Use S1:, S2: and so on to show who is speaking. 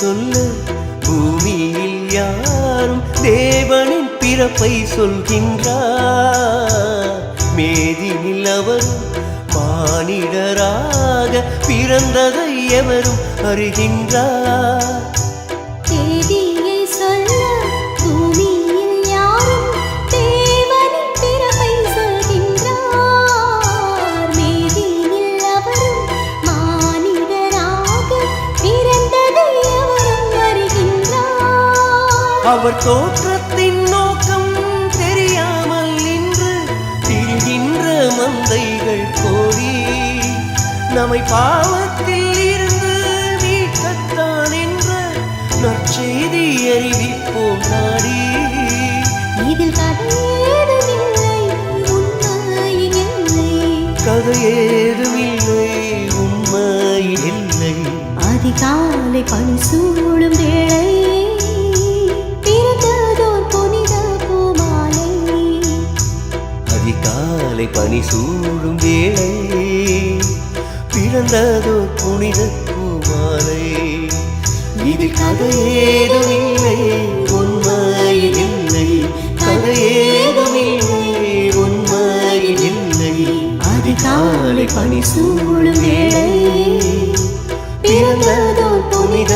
S1: சொல்ல பூமியில் யாரும் தேவனின் பிறப்பை சொல்கின்றார். மேதினில் அவரும் மானிடராக பிறந்ததை எவரும் அறிகின்றார்.
S2: தேதியை சொல்ல பூமியில் யாரும் தேவனின் பிறப்பை சொல்கின்றார். மேதினில் அவரும் மானிடராக பிறந்ததை எவரும் அறிகின்றார்.
S1: அவர் தோற்றத்தின் நோக்கம் தெரியாமல் நின்று திரிகின்ற மந்தைகள் கோடி நம்மை பாவத்தில் இருந்து மீட்கத்தான் என்ற நற்செய்தி அறிவிப்போம் நாடி.
S2: இதில் கதையேதுமில்லை உண்மையில் இல்லை,
S1: கதையேதுமில்லை உண்மையில் இல்லை.
S2: அதிகாலை பனி சூழும் வேளை பிறந்ததோர் புனித பூமாலை.
S1: அதிகாலை பனி சூழும் வேளை பிறந்ததோர் புனித பூமாலை. இதில் கதையேதுமில்லை உண்மையில் இல்லை, கதையேதுமில்லை உண்மையில் இல்லை.
S2: அதிகாலை பனி சூழும் வேளை பிறந்ததோர் புனித